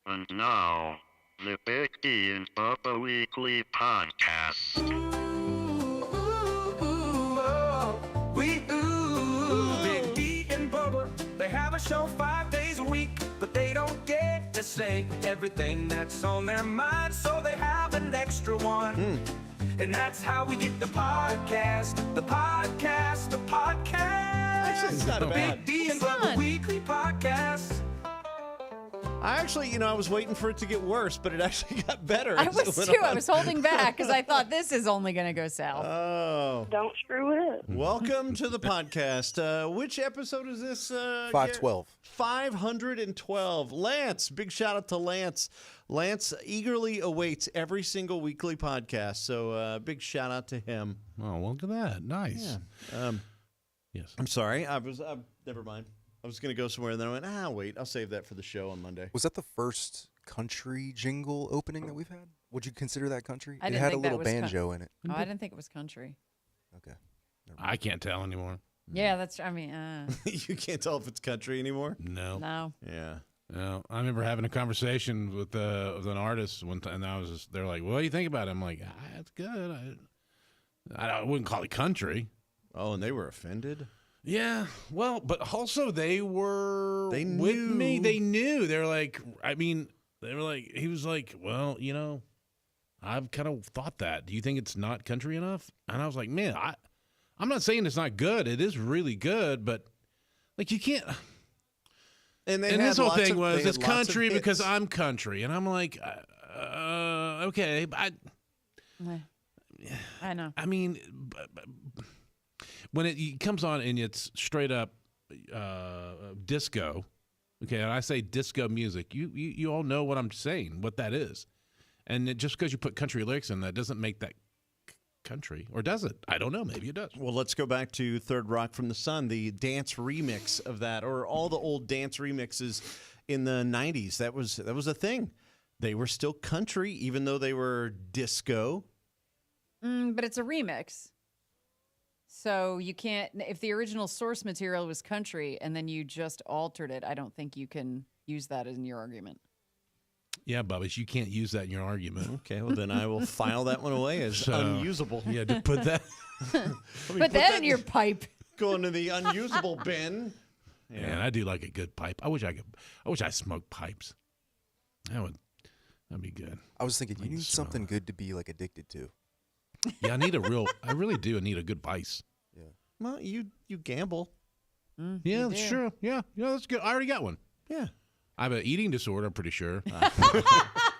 And now, the Big D and Bubba Weekly Podcast. Big D and Bubba, they have a show 5 days a week, but they don't get to say everything that's on their mind, so they have an extra one. And that's how we get the podcast. Actually, it's not the bad. Big D and Bubba Weekly Podcast. I was waiting for it to get worse, but it actually got better. I as it was went too. on. I was holding back because I thought this is only going to go south. Oh. Don't screw it up. Welcome to the podcast. Which episode is this? 512. 512. Lance, big shout out to Lance. Lance eagerly awaits every single weekly podcast, so big shout out to him. Oh, well, look at that. Nice. Yeah. Yes. I'm sorry. Never mind. I was going to go somewhere, and then I went, wait, I'll save that for the show on Monday. Was that the first country jingle opening that we've had? Would you consider that country? I It didn't had a think that little was banjo in it. Oh, I didn't think it was country. Okay. I can't tell anymore. Yeah, that's, I mean, You can't tell if it's country anymore? No. no. Yeah. No. I remember having a conversation with an artist one time, and they're like, what do you think about it? I'm like, that's good. I wouldn't call it country. Oh, and they were offended? Yeah, well, but also they were They with knew. me. They knew. They're like, he was like, well, I've kind of thought that. Do you think it's not country enough? And I was like, man, I'm not saying it's not good. It is really good, but like you can't. And His whole thing was they it's had lots of country because hits. I'm country, and I'm like, okay, I know. I mean, when it comes on and it's straight up disco, okay, and I say disco music, you all know what I'm saying, what that is, and just because you put country lyrics in that doesn't make that country, or does it? I don't know. Maybe it does. Well, let's go back to Third Rock from the Sun, the dance remix of that, or all the old dance remixes in the 90s. That was a thing. They were still country, even though they were disco. But it's a remix. So you can't, if the original source material was country and then you just altered it, I don't think you can use that in your argument. Yeah, Bubba, you can't use that in your argument. Okay, well, then I will file that one away as So, unusable. Yeah, to put that. Put that in your pipe. Go into the unusable bin. Man, I do like a good pipe. I wish I smoked pipes. That'd be good. I was thinking, you need smell something it. good to be like addicted to. Yeah, I really do. I need a good vice. Well, you gamble. Yeah, do. sure. Yeah, that's good. I already got one. Yeah. I have an eating disorder, I'm pretty sure.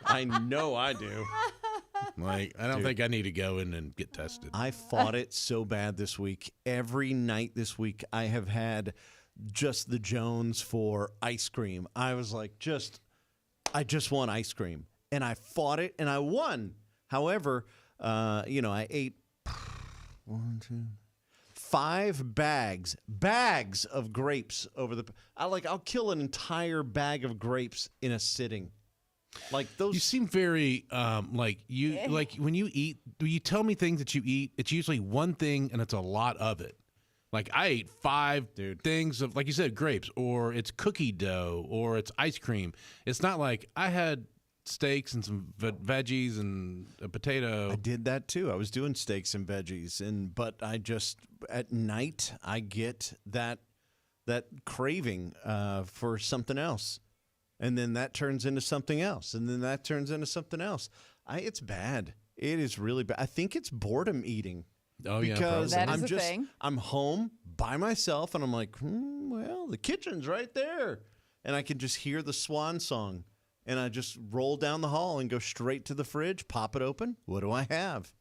I know I do. Like, I don't think I need to go in and get tested. I fought it so bad this week. Every night this week, I have had just the Jones for ice cream. I was like, I just want ice cream. And I fought it, and I won. However, I ate 5 bags of grapes over I'll kill an entire bag of grapes in a sitting. Like those. You seem very like when you eat. You tell me things that you eat. It's usually one thing, and it's a lot of it. Like I ate 5 things of, like you said, grapes, or it's cookie dough, or it's ice cream. It's not like I had steaks and some veggies and a potato. I did that too. I was doing steaks and veggies, but I just at night I get that craving for something else, and then that turns into something else, and then that turns into something else. It's bad. It is really bad. I think it's boredom eating. Oh yeah, Because That I'm is a thing. I'm home by myself, and I'm like, well, the kitchen's right there, and I can just hear the swan song, and I just roll down the hall and go straight to the fridge, pop it open. What do I have?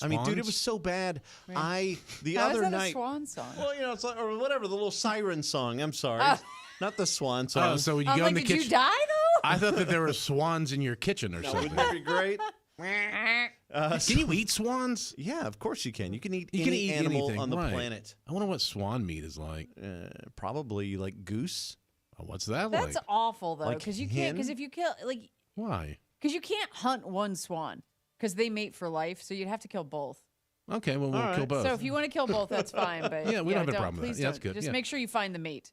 I mean, dude, it Swans? was so bad. The How is other that night, a swan song? well, it's like, or whatever, the little siren song. I'm sorry, not the swan song. Oh, so when you I'm go like, in the did kitchen, you die though? I thought that there were swans in your kitchen or something. Wouldn't that be great? Can you eat swans? Yeah, of course you can. You can eat You any can eat animal anything, on the right. planet. I wonder what swan meat is like. Probably like goose. Oh, what's that That's like? awful though, Like because you hen? can't. Because if you kill, Why? because you can't hunt one swan because they mate for life, so you'd have to kill both. Okay, well, we'll kill both. So if you want to kill both, that's fine. But Yeah, we don't have a don't, problem with please that. Yeah, that's don't. good, Just yeah. make sure you find the mate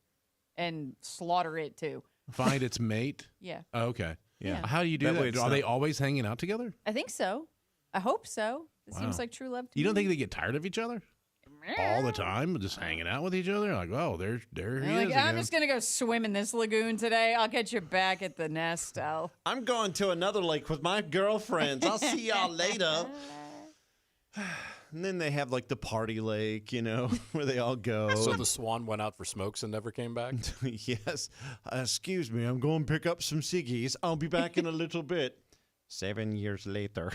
and slaughter it too. find its mate? Yeah. Oh, okay. Yeah. How do you do That that? way it's Are they not- always hanging out together? I think so. I hope so. It seems Wow. like true love to You don't me. think they get tired of each other all the time, just hanging out with each other? Like, oh, there he They're is like, again. I'm just gonna go swim in this lagoon today. I'll get you back at the nest. I'm going to another lake with my girlfriends. I'll see y'all later. And then they have like the party lake, you know, where they all go. So the swan went out for smokes and never came back? Yes. Excuse me, I'm going to pick up some ciggies. I'll be back in a little bit. 7 years later.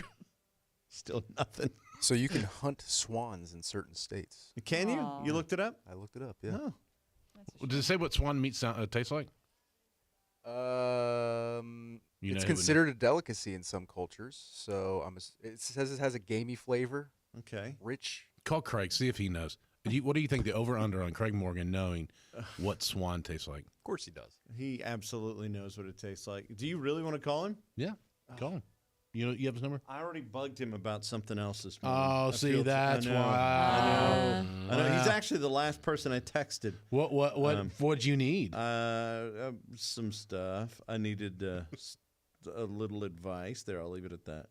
Still nothing. So you can hunt swans in certain states. Can you? Aw. You looked it up? I looked it up. Yeah. Oh. Does it say what swan meat tastes like? You know It's who would considered a delicacy in some cultures. So it says it has a gamey flavor, Okay. rich. Call Craig, see if he knows. What do you think the over-under on Craig Morgan knowing what swan tastes like? Of course he does. He absolutely knows what it tastes like. Do you really want to call him? Yeah, call him. You have his number? I already bugged him about something else this morning. Oh, I see, feel- that's I know. why. I know. He's actually the last person I texted. What'd you need? Some stuff. I needed a little advice. There, I'll leave it at that.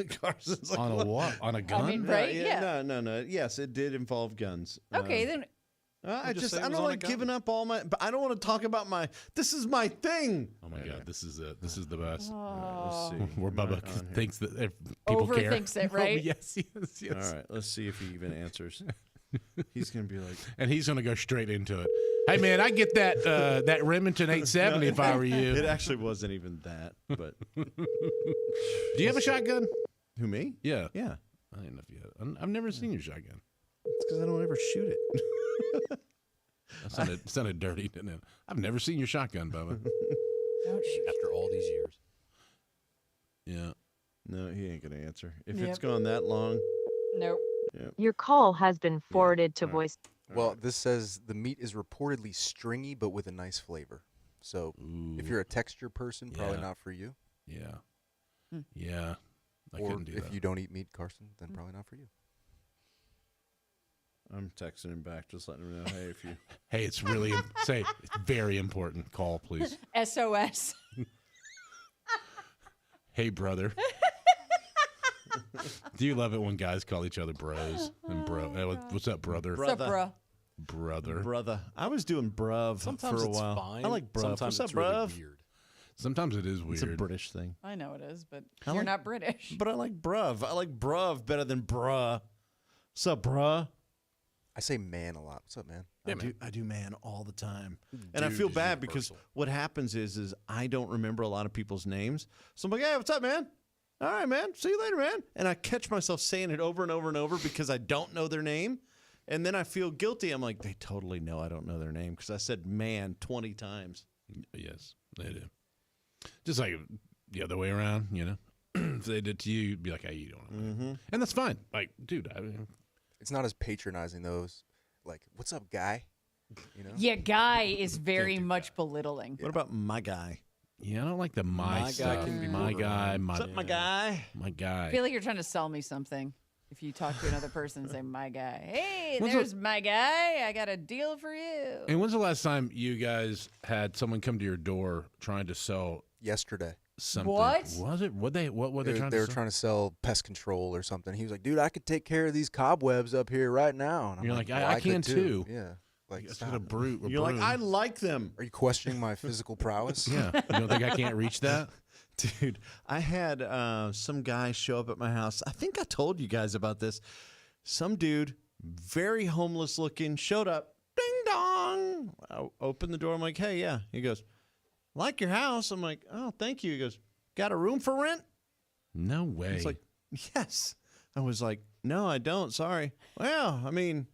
Carson's like, On a what? On a gun? mean, No, Right, yeah. No. Yes, it did involve guns. Okay, then I just say it I was don't on a like gun. giving up all my. But I don't want to talk about my. This is my thing. Oh my God, this is it. This is the best. Let's see. Where Am I Bubba on here? thinks that if people care. overthinks it, Oh, right? yes. All right, let's see if he even answers. He's gonna be like, And he's going to go straight into it. Hey man, I get that that Remington 870 if I were you. it actually wasn't even that. But Do you have a shotgun? who, me? Yeah. Yeah, I don't know if you have. I've never seen your shotgun. it's because I don't ever shoot it. That sounded dirty, didn't it? I've never seen your shotgun, Bubba. don't shoot. After all these years. Yeah. No, he ain't gonna answer. If Yep. it's gone that long, Nope. Your call has been forwarded to voice. Well, this says the meat is reportedly stringy but with a nice flavor. So if you're a texture person, probably Yeah. not for you. Yeah. Yeah. I Or couldn't do if that. you don't eat meat, Carson, then probably not for you. I'm texting him back, just letting him know, hey, if you. Hey, it's really say it's very important. Call, please. SOS. Hey, brother. Do you love it when guys call each other bros and bro? What's up, brother? Bro- What's up, Brother. bro? Brother. Brother, I was doing bruv Sometimes for a it's while. fine. I like bruv. Sometimes What's up, it's really bruv? weird. Sometimes it is weird. It's a British thing. I know it is, but I you're like- not British. But I like bruv. I like bruv better than bruh. What's up, bruh? I say man a lot. What's up, man? I do man all the time. And I Dude feel is bad because universal. what happens is I don't remember a lot of people's names. So I'm like, hey, what's up, man? All right, man. See you later, man. And I catch myself saying it over and over and over because I don't know their name. And then I feel guilty. I'm like, they totally know I don't know their name because I said man 20 times. Yes, they do. Just like the other way around, you know. If they did to you, you'd be like, "Hey, you don't know," and that's fine. Like, dude, I mean, It's not as patronizing those. Like, what's up, guy? You know. Yeah, guy is very much belittling. What about my guy? yeah, I don't like the my My guy stuff. can be My borderline. guy, What's up, my guy? my guy. I feel like you're trying to sell me something. If you talk to another person and say, my guy, hey, When's there's my guy. I got a deal for you. And when's the last time you guys had someone come to your door trying to sell Yesterday, something? What? Was it? What were they trying they to were sell? trying to sell pest control or something. He was like, "Dude, I could take care of these cobwebs up here right now." And I'm You're like, "Well, I could can too." Yeah. Like, It's stop. got a brute. You're like, I like them. Are you questioning my physical prowess? Yeah. You don't think I can't reach that? Dude, I had some guy show up at my house. I think I told you guys about this. Some dude, very homeless looking, showed up. Ding dong. I opened the door. I'm like, hey, yeah. He goes, like your house. I'm like, oh, thank you. He goes, got a room for rent? No way. It's like, yes. I was like, no, I don't. Sorry. Well, I mean,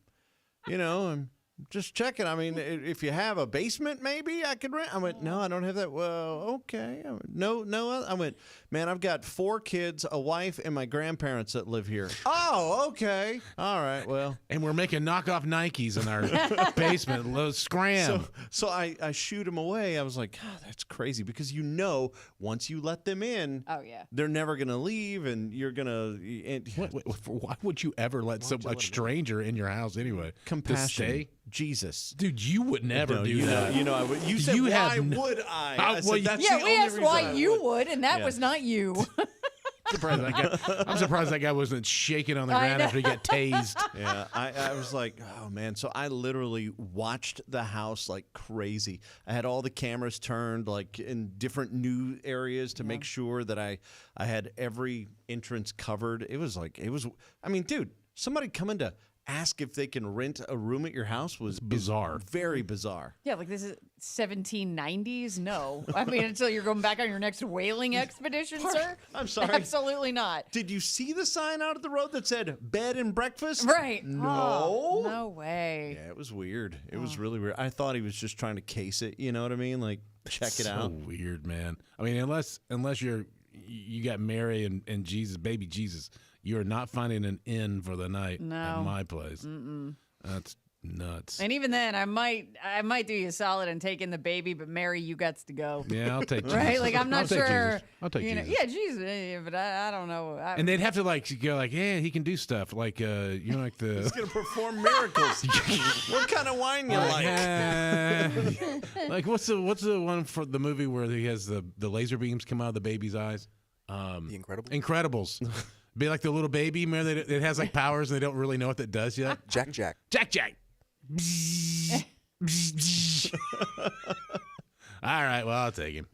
you know, I'm just checking. I mean, if you have a basement, maybe I could rent. I went, no, I don't have that. Well, okay. I went, no. I went, man, I've got 4 kids, a wife, and my grandparents that live here. Oh, okay. All right. Well, and we're making knockoff Nikes in our basement. Scram. so I shoot him away. I was like, God, that's crazy because you know, once you let them in, Oh, yeah. they're never gonna leave, and you're gonna. And, Why would you ever let a stranger in your house anyway? Compassion. To stay? Jesus. Dude, you would never No, do you that. Know, you know, I would. You said, You why have would I? How- I said, well, that's Yeah, the we only asked reason why I you would, and that Yeah. was not you. I'm surprised that guy wasn't shaking on the I ground know. after he got tased. Yeah, I was like, oh man. So I literally watched the house like crazy. I had all the cameras turned like in different new areas to make sure that I had every entrance covered. It was. I mean, dude, somebody coming to ask if they can rent a room at your house was bizarre. Very bizarre. Yeah, like this is 1790s? No. I mean, until you're going back on your next whaling expedition, sir? I'm sorry. Absolutely not. Did you see the sign out at the road that said bed and breakfast? Right. No. Oh, no way. Yeah, it was weird. It was really weird. I thought he was just trying to case it. You know what I mean? Like check it So out. weird, man. I mean, unless you got Mary and Jesus, baby Jesus, you're not finding an inn for the night No. at my place. That's nuts. And even then, I might do you a solid and take in the baby, but Mary, you got to go. Yeah, I'll take Jesus. Right? Like, I'm I'll not take sure. Jesus. I'll take you know, Jesus. yeah, Jesus. But I don't know. And they'd have to go like, yeah, he can do stuff like like the. He's gonna perform miracles. What kind of wine you like? Like what's the one for the movie where he has the laser beams come out of the baby's eyes? The Incredibles. Incredibles. Be like the little baby, man. It has like powers and they don't really know what that does yet. Jack. Jack. All right, well I'll take him.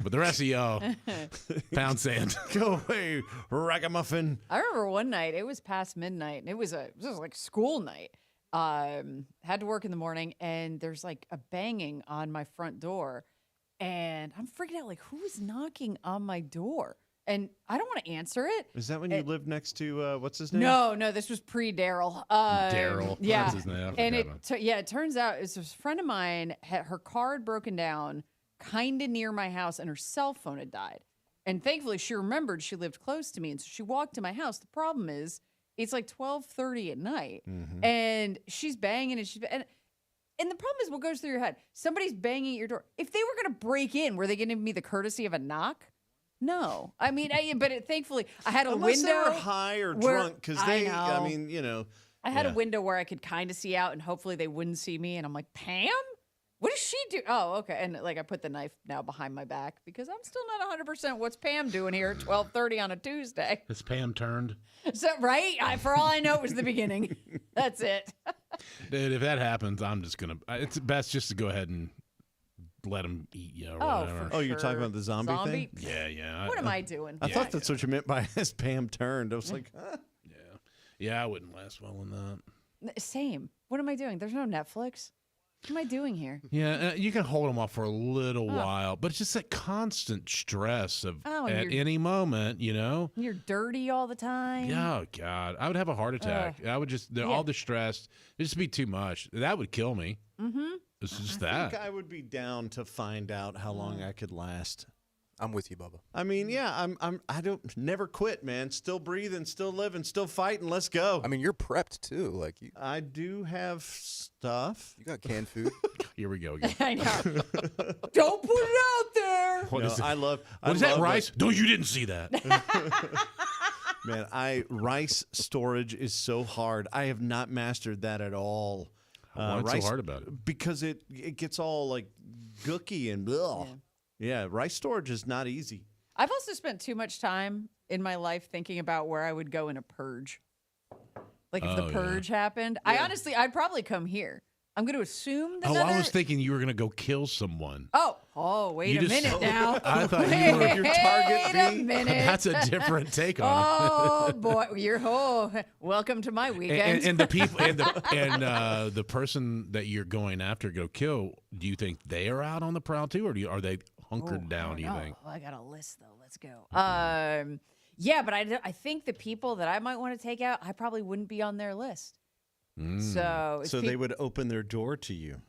But the rest of y'all, pound sand. Go away, ragamuffin. I remember one night, it was past midnight, and it was like school night. Had to work in the morning, and there's like a banging on my front door, and I'm freaking out, like, who is knocking on my door? And I don't want to answer it. Is that when you lived next to what's his name? No, this was pre-Daryl. Daryl. Yeah. That's his name. I And forgot it turns out it's a friend of mine had her car had broken down kind of near my house, and her cell phone had died. And thankfully, she remembered she lived close to me, and so she walked to my house. The problem is, it's like 12:30 at night, and she's banging, and the problem is, what goes through your head? Somebody's banging at your door. If they were going to break in, were they going to give me the courtesy of a knock? No, I mean, thankfully I had a Unless window. they were high or where- drunk, because I they. know. I mean, you know. I had Yeah. a window where I could kind of see out, and hopefully they wouldn't see me. And I'm like, Pam, what does she do? Oh, okay. And like I put the knife now behind my back because I'm still not 100%. What's Pam doing here at 12:30 on a Tuesday? Has Pam turned? So right, for all I know, it was the beginning. That's it. Dude, if that happens, I'm just gonna. It's best just to go ahead and let him eat you or Oh, whatever. for Oh, you're talking sure. about the zombie thing? Yeah. What am I doing? I thought that's what you meant by as Pam turned. I was like, huh? Yeah, I wouldn't last well in that. Same. What am I doing? There's no Netflix. What am I doing here? Yeah, you can hold them off for a little Oh. while, but it's just that constant stress of Oh, and at you're- any moment, you know. You're dirty all the time. Oh God, I would have a heart attack. I would just all the stress. It'd just be too much. That would kill me. Mm-hmm. It's just I think that. I would be down to find out how long I could last. I'm with you, Bubba. I mean, yeah, I don't never quit, man. Still breathing, still living, still fighting. Let's go. I mean, you're prepped too. Like I do have stuff. you got canned food. Here we go again. I know. Don't put it out there. What No, is it? I love. What is that, rice? No, you didn't see that. Man, rice storage is so hard. I have not mastered that at all. What's rice, so hard about it? Because it gets all like gooky and ugh. Yeah, rice storage is not easy. I've also spent too much time in my life thinking about where I would go in a purge. Like if Oh, the yeah. purge happened, I'd probably come here. I'm going to assume that. Oh, I was thinking you were gonna go kill someone. Wait You a just- minute now. I thought you were your target Wait a bee. minute. That's a different take on it. Oh boy, welcome to my weekend. And the people and the person that you're going after to go kill, do you think they are out on the prowl too, or are they hunkered down? Do you think? I got a list though. Let's go. Yeah, but I think the people that I might want to take out, I probably wouldn't be on their list. So it's So they would open their door to you.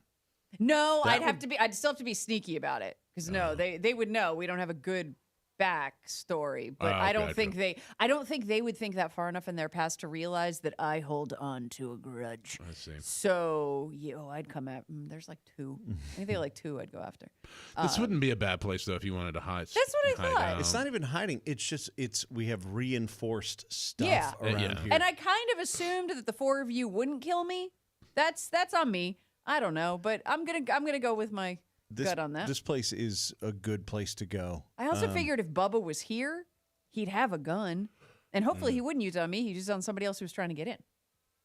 No, That I'd still have to be sneaky about it because they would know we don't have a good backstory. But Oh, I don't gotcha. think they would think that far enough in their past to realize that I hold on to a grudge. I see. So I'd come at. There's like two. Anything like two, I'd go after. This wouldn't be a bad place though if you wanted to hide. That's what I hide thought. down. It's not even hiding. It's just we have reinforced stuff Yeah. around Yeah. here. And I kind of assumed that the four of you wouldn't kill me. That's on me. I don't know, but I'm gonna go with my gut on that. This place is a good place to go. I also figured if Bubba was here, he'd have a gun, and hopefully he wouldn't use it on me. He'd use it on somebody else who was trying to get in.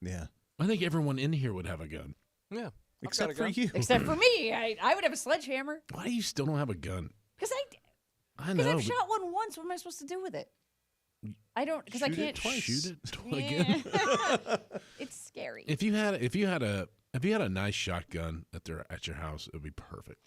Yeah. I think everyone in here would have a gun. Yeah. Except for you. Except for me, I would have a sledgehammer Why do you still don't have a gun? because I know. I've but shot one once. What am I supposed to do with it? I don't because I Shoot it can't twice. Shoot it Yeah. again. It's scary. If you had a nice shotgun at your house, it would be perfect.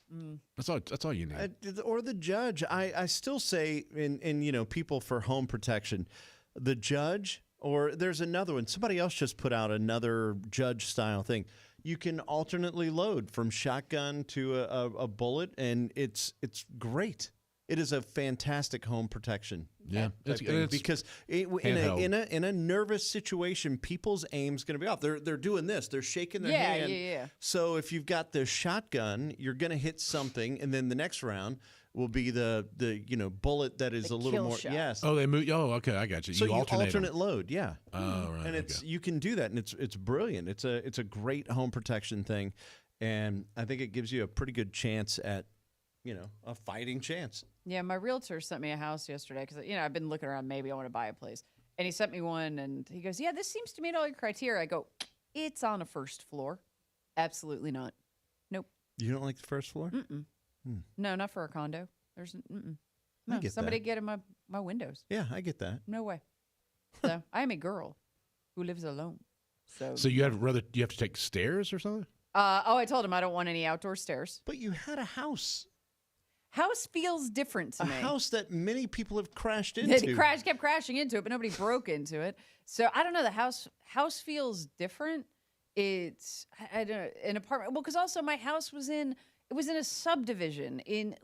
That's all you need. Or the judge. I still say, in people for home protection, the judge, or there's another one. Somebody else just put out another judge style thing. You can alternately load from shotgun to a bullet, and it's great. It is a fantastic home protection. Yeah, type thing, because in a nervous situation, people's aim's going to be off. They're doing this. They're shaking their hand. Yeah. So if you've got the shotgun, you're going to hit something, and then the next round will be the bullet that is The a little kill more. shot. Yes. Oh, they move. Oh, okay, I got you. So you alternate 'em. load, yeah. Oh, right. And okay. you can do that, and it's brilliant. It's a great home protection thing, and I think it gives you a pretty good chance at a fighting chance. Yeah, my realtor sent me a house yesterday because I've been looking around. Maybe I want to buy a place, and he sent me one, and he goes, "Yeah, this seems to meet all your criteria." I go, "It's on a first floor, absolutely not. Nope, You don't like the first floor? no, not for a condo. There's no get somebody that. get in my windows. Yeah, I get that. No way. So I am a girl who lives alone. So you have to take stairs or something? I told him I don't want any outdoor stairs. But you had a house. House feels different to A me. house that many people have crashed They into. kept crashing into it, but nobody broke into it. So I don't know. The house feels different. It's I don't know, an apartment. Well, because also my house was in a subdivision in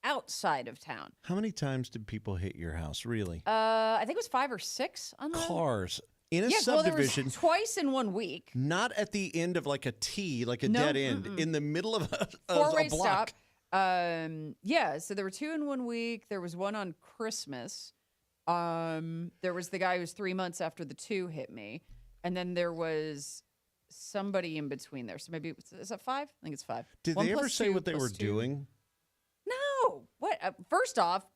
outside of town. How many times did people hit your house? Really? I think it was 5 or 6 on the Cars in a Yeah, well, there subdivision. was twice in 1 week. Not at the end of like a T, like a No, dead end, in the middle of a Four-way block. stop. Yeah, so there were 2 in 1 week. There was one on Christmas. There was the guy who was 3 months after the 2 hit me, and then there was somebody in between there. So maybe is that 5? I think it's 5. Did 1 they ever plus say 2 what they plus were 2. doing? No. What? First off,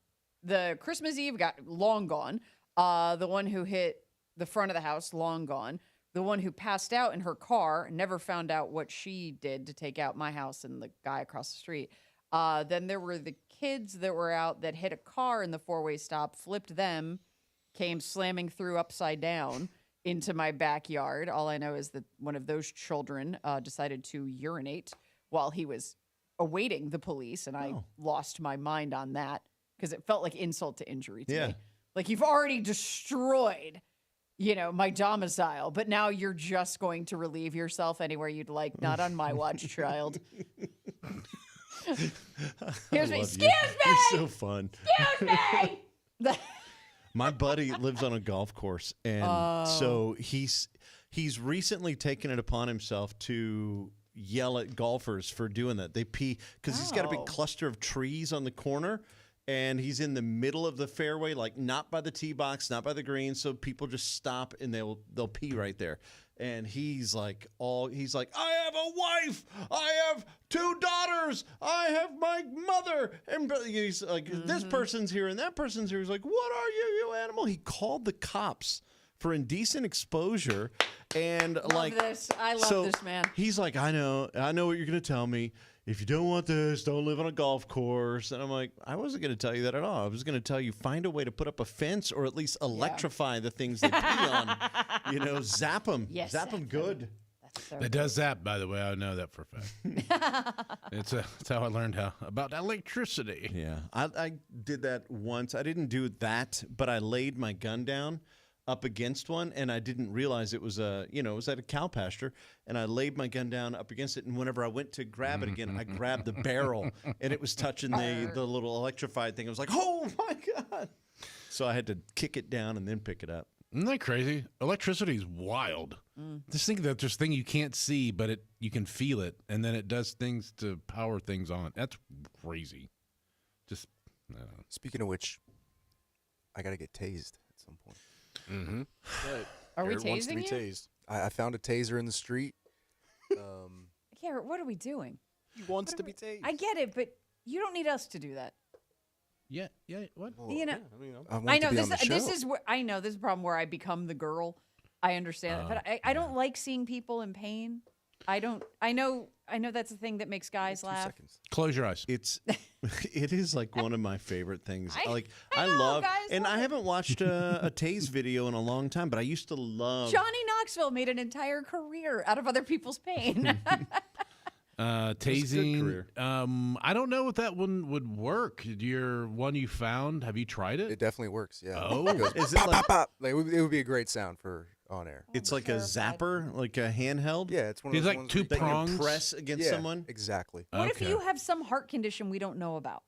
the Christmas Eve got long gone. The one who hit the front of the house, long gone. The one who passed out in her car, never found out what she did to take out my house and the guy across the street. Then there were the kids that were out that hit a car in the 4-way stop, flipped them, came slamming through upside down into my backyard. All I know is that one of those children decided to urinate while he was awaiting the police, and I lost my mind on that because it felt like insult to injury to me. Like, you've already destroyed, my domicile, but now you're just going to relieve yourself anywhere you'd like. Not on my watch, child. Here's me. Excuse me. You're so fun. Excuse me. My buddy lives on a golf course, and so he's recently taken it upon himself to yell at golfers for doing that. They pee because he's got a big cluster of trees on the corner, and he's in the middle of the fairway, like not by the tee box, not by the green. So people just stop and they'll pee right there. And he's like, I have a wife, I have 2 daughters, I have my mother, and he's like, this person's here and that person's here. He's like, what are you, you animal? He called the cops for indecent exposure, and I love this man. He's like, I know what you're gonna tell me. If you don't want this, don't live on a golf course. And I'm like, I wasn't going to tell you that at all. I was going to tell you, find a way to put up a fence or at least electrify the things they pee on. Zap them. Yes, zap them good. That's so It does zap, by the way. I know that for a fact. It's how I learned about electricity. Yeah, I did that once. I didn't do that, but I laid my gun down up against one, and I didn't realize it was it was at a cow pasture, and I laid my gun down up against it, and whenever I went to grab it again, I grabbed the barrel, and it was touching the little electrified thing. I was like, oh my God. So I had to kick it down and then pick it up. Isn't that crazy? Electricity is wild. Just think that there's a thing you can't see, but you can feel it, and then it does things to power things on. That's crazy. Just, I don't know. Speaking of which, I got to get tased at some point. Mm-hmm. Right. Are we Eric wants to tasing be you? tased. I found a taser in the street. Yeah, what are we doing? He wants to be tased. I get it, but you don't need us to do that. Yeah. What? You know, I mean, I, want I to know be this. on the show. This is where I know this is a problem where I become the girl. I understand it, but I don't like seeing people in pain. I don't. I know that's the thing that makes guys 2 laugh. seconds. Close your eyes. It is like one of my favorite things. I I know, love, guys and love I it. haven't watched a Taze video in a long time, but I used to love. Johnny Knoxville made an entire career out of other people's pain. Tasing. career. I don't know if that one would work. Your one you found, have you tried it? It definitely works. Yeah. Oh. It goes Is it pop, like- pop, pop. Like, it would be a great sound for on air. It's like a terrified. zapper, like a handheld. Yeah, it's one of He's those like ones two where you- that prongs. you press against yeah, someone. Exactly. What Okay. if you have some heart condition we don't know about?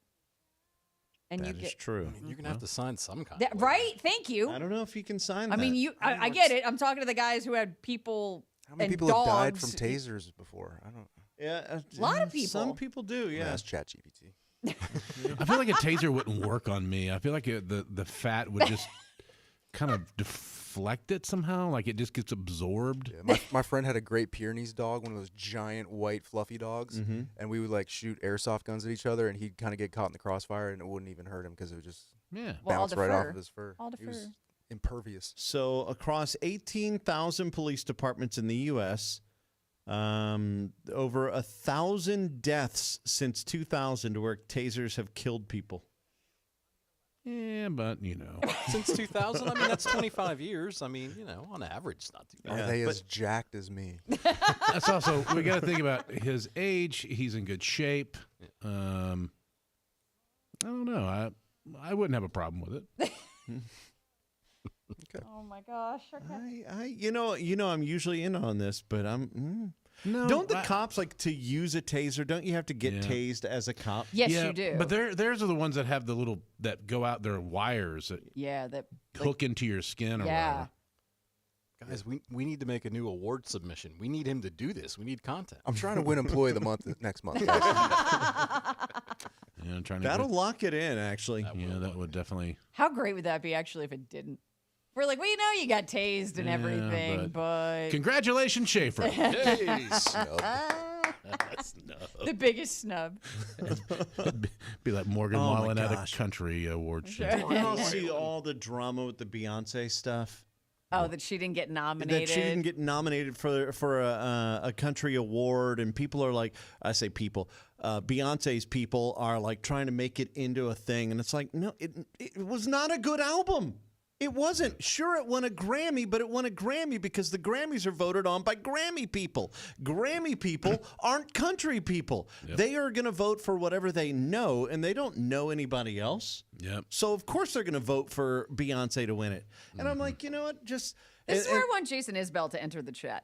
And That you is get true. you're gonna have to sign some kind. that, of right? Thank you. I don't know if you can sign. I mean, that. you. I get it. I'm talking to the guys who had people. How many and people have died dogs. from tasers before? I don't. Yeah, A lot of Some people. people do. Yeah. Yeah. Ask ChatGPT. I feel like a taser wouldn't work on me. I feel like the fat would just kind of deflect it somehow. Like it just gets absorbed. Yeah, my friend had a Great Pyrenees dog, one of those giant white fluffy dogs, Mm-hmm. and we would like shoot airsoft guns at each other, and he'd kind of get caught in the crossfire, and it wouldn't even hurt him because it would just Yeah. Well, all bounce the right off fur. of his fur. All the He was fur. impervious. So across 18,000 police departments in the U.S., over 1,000 deaths since 2000 where tasers have killed people. Yeah, but you know. Since 2000, I mean that's 25 years. I mean, on average, it's not too bad. Are they but- as jacked as me? That's also we got to think about his age. He's in good shape. I don't know. I wouldn't have a problem with it. Oh my gosh. Okay. You know, I'm usually in on this, but I'm. No, Don't the cops like to use a taser? Don't you have to get Yeah. tased as a cop? Yes, yeah, you do. But theirs are the ones that have the little that go out. They're wires that yeah, that. hook into your skin or Yeah. whatever. Guys, we need to make a new award submission. We need him to do this. We need content. I'm trying to win Employee of the Month next month. guys. Yeah, I'm trying to. That'll lock it in, actually. Yeah, that would definitely. How great would that be actually if it didn't? We're like, well, you got tased and Yeah, everything, but Congratulations, Schaefer. Hey, Snub. that's no. the biggest snub. Be like Morgan Oh, my Wallen at a gosh. country award show. Did y'all see all the drama with the Beyonce stuff? Oh, that she didn't get nominated. That she didn't get nominated for a country award, and people are like, I say people, Beyonce's people are like trying to make it into a thing, and it's like, no, it was not a good album. It wasn't. Sure, it won a Grammy, but it won a Grammy because the Grammys are voted on by Grammy people. Grammy people aren't country people. They are going to vote for whatever they know, and they don't know anybody else. Yep. So, of course, they're going to vote for Beyonce to win it. And I'm like, you know what? Just. This is where I want Jason Isbell to enter the chat.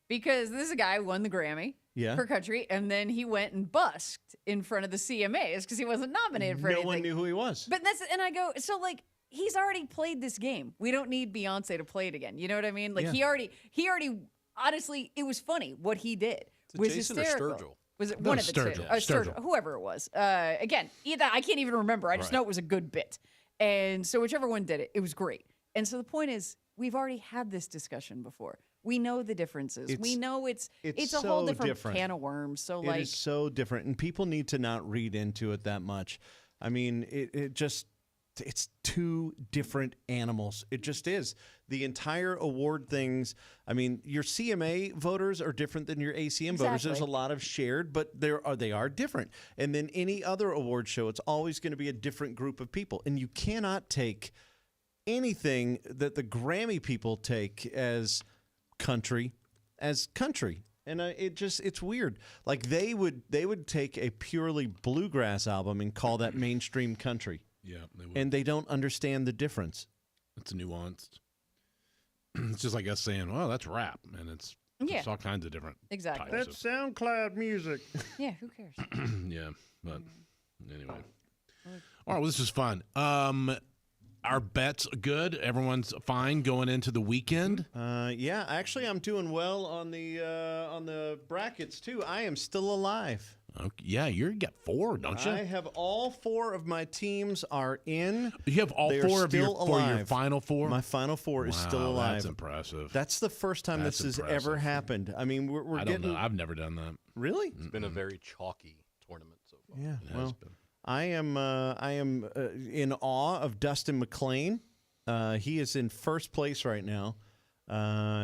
Because this is a guy who won the Grammy Yeah. for country, and then he went and busked in front of the CMAs because he wasn't nominated for no anything. one knew who he was. But and I go, so like, he's already played this game. We don't need Beyonce to play it again. You know what I mean? Like he already, honestly, it was funny what he did. Is it Was Jason or hysterical. Sturgill? Was it No, one of the Sturgill. two? Sturgill. Whoever it was. Again, either I can't even remember. I just know it was a good bit. And so whichever one did it, it was great. And so the point is, we've already had this discussion before. We know the differences. We know it's a whole so different different. can of worms. So It like, is so different, and people need to not read into it that much. I mean, it's two different animals. It just is. The entire award things, I mean, your CMA voters are different than your ACM voters. There's a Exactly. lot of shared, but they are different. And then any other award show, it's always going to be a different group of people. And you cannot take anything that the Grammy people take as country. And it's weird. Like they would take a purely bluegrass album and call that mainstream country. Yeah, they would. And they don't understand the difference. It's nuanced. It's just like us saying, "Well, that's rap," and it's all kinds of different Exactly. types of- SoundCloud music. yeah, who cares? yeah, but anyway. All right, well, this is fun. Our bets good. Everyone's fine going into the weekend. Yeah, actually, I'm doing well on the brackets too. I am still alive. Okay. Yeah, you got 4, don't you? I have all 4 of my teams are in. You have all They are 4 of your still for your alive. final 4. My final 4 is still Wow, alive. That's impressive. That's the first time That's this has impressive. ever happened. I mean, we're I getting. don't know. I've never done that. Really? It's been a very chalky tournament so far. Yeah. It has Well, been. I am in awe of Dustin McLean. He is in first place right now.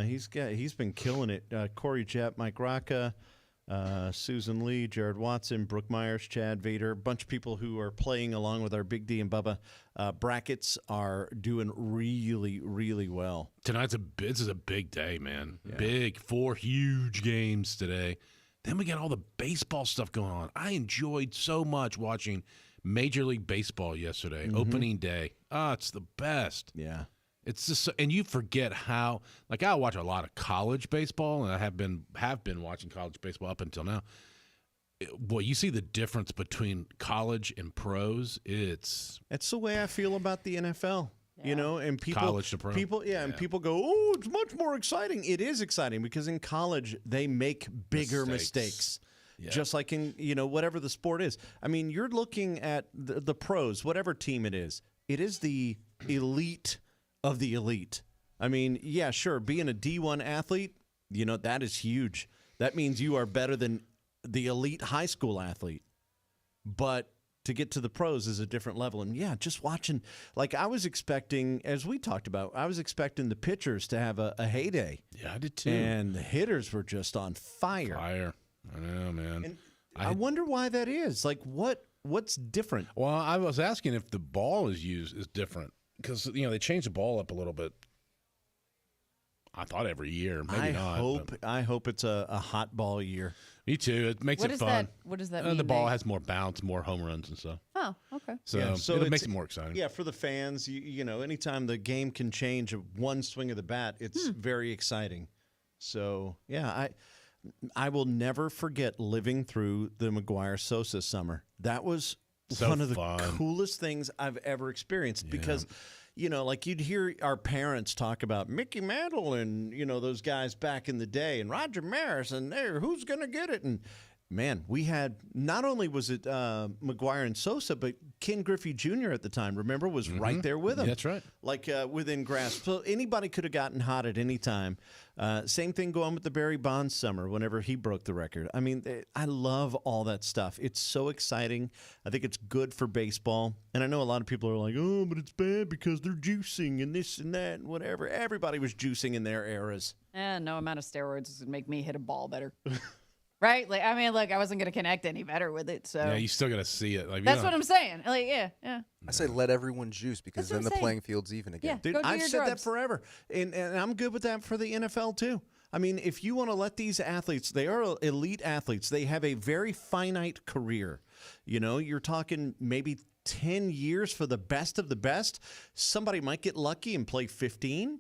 He's been killing it. Corey Jett, Mike Rocca, Susan Lee, Jared Watson, Brooke Myers, Chad Vader, a bunch of people who are playing along with our Big D and Bubba brackets are doing really, really well. This is a big day, man. Big 4 huge games today. Then we got all the baseball stuff going on. I enjoyed so much watching Major League Baseball yesterday, opening day. Oh, it's the best. Yeah. It's just, and you forget how. Like I watch a lot of college baseball, and I have been watching college baseball up until now. Boy, you see the difference between college and pros. It's That's the way I feel about the NFL. You know, and people, College to pro. and people go, "Oh, it's much more exciting." It is exciting because in college they make bigger mistakes. Yeah. Just like in whatever the sport is. I mean, you're looking at the pros, whatever team it is the elite of the elite. I mean, yeah, sure, being a D1 athlete, that is huge. That means you are better than the elite high school athlete. But to get to the pros is a different level. And yeah, just watching, like I was expecting, as we talked about, I was expecting the pitchers to have a heyday. Yeah, I did too. And the hitters were just on fire. I know, man. And I wonder why that is. Like, what's different? Well, I was asking if the ball is different because they changed the ball up a little bit. I thought every year, maybe not. I hope it's a hot ball year. Me too. It makes it fun. What does that And mean? the ball has more bounce, more home runs and stuff. Oh, okay. So, Yeah, so it makes it more exciting. Yeah, for the fans, anytime the game can change one swing of the bat, it's very exciting. So yeah, I will never forget living through the McGuire Sosa summer. That was So one of the fun. coolest things I've ever experienced because, like you'd hear our parents talk about Mickey Mantle and, those guys back in the day and Roger Maris and who's going to get it? And man, we had, not only was it McGuire and Sosa, but Ken Griffey Jr. at the time, remember, was right there with him. That's right. Like within grasp. So anybody could have gotten hot at any time. Same thing going with the Barry Bonds summer whenever he broke the record. I mean, I love all that stuff. It's so exciting. I think it's good for baseball. And I know a lot of people are like, oh, but it's bad because they're juicing and this and that and whatever. Everybody was juicing in their eras. No amount of steroids would make me hit a ball better. Right? Like, I mean, I wasn't going to connect any better with it. So Yeah, you still got to see it. Like that's what I'm saying. Like, yeah. I say let everyone juice because That's what then I'm the saying. playing field's even again. Yeah. Dude, Go do I've your said that drugs. forever. And I'm good with that for the NFL too. I mean, if you want to let these athletes, they are elite athletes. They have a very finite career. You're talking maybe 10 years for the best of the best. Somebody might get lucky and play 15.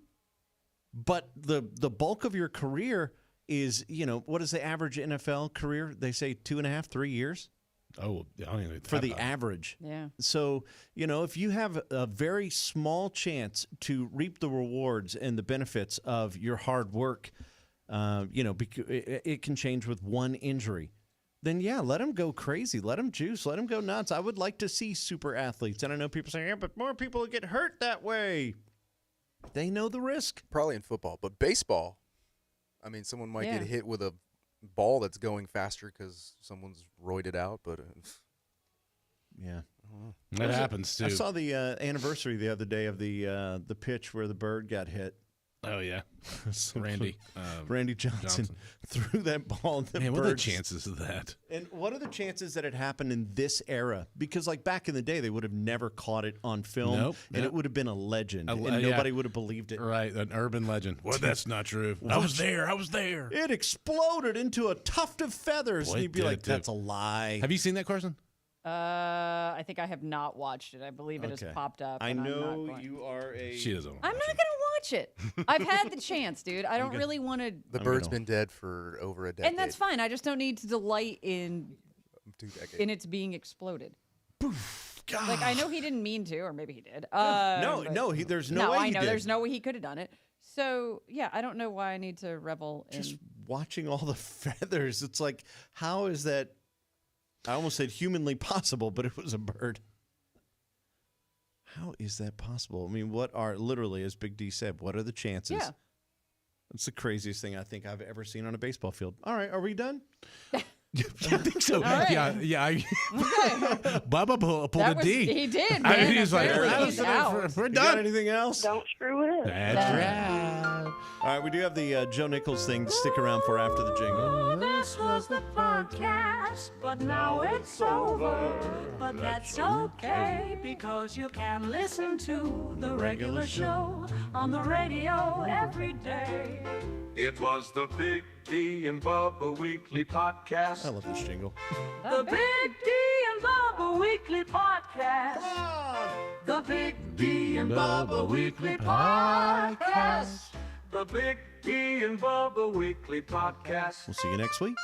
But the bulk of your career is, what is the average NFL career? They say 2.5, 3 years Oh, I don't even for the average. Yeah. So, if you have a very small chance to reap the rewards and the benefits of your hard work, it can change with one injury. Then, yeah, let them go crazy. Let them juice. Let them go nuts. I would like to see super athletes. And I know people say, yeah, but more people get hurt that way. They know the risk. Probably in football, but baseball, I mean, someone might Yeah. get hit with a ball that's going faster because someone's roided out, but Yeah. That happens too. I saw the anniversary the other day of the pitch where the bird got hit. Oh yeah, Randy Johnson threw that ball. And the Man, what are the bird chances of that? And what are the chances that it happened in this era? Because like back in the day, they would have never caught it on film, Nope, and nope. it would have been a legend, and yeah. nobody would have believed it. Right, an urban legend. Well, that's not true. I was there. It exploded into a tuft of feathers, Boy, and it you'd be did like, too. "That's a lie." Have you seen that, Carson? I think I have not watched it. I believe it has popped up. I and I'm not know going- you are a. She doesn't. I'm not going to watch it. I've had the chance, dude. I don't really want to. the bird's been dead for over a decade. And that's fine. I just don't need to delight in 2 decades. its being exploded. God. Like, I know he didn't mean to, or maybe he did. No, but- no, there's no No, way I he know. did. There's no way he could have done it. So, yeah, I don't know why I need to revel in. Just watching all the feathers. It's like, how is that I almost said humanly possible, but it was a bird. How is that possible? I mean, what are, literally, as Big D said, what are the chances? Yeah. It's the craziest thing I think I've ever seen on a baseball field. All right, are we done? I think so. right. Yeah. Bubba pulled That a was, D. he did. I mean, Man. he's like, Apparently "We're he's out. We're You got done. anything else? Don't screw it up. That's right. All right, we do have the Joe Nichols thing to stick around for after the jingle. This was the podcast, but now it's over. But that's okay because you can listen to the regular show on the radio every day. It was the Big D and Bubba Weekly Podcast. I love this jingle. The Big D and Bubba Weekly Podcast. The Big D and Bubba Weekly Podcast. The Big D and Bubba Weekly Podcast. We'll see you next week.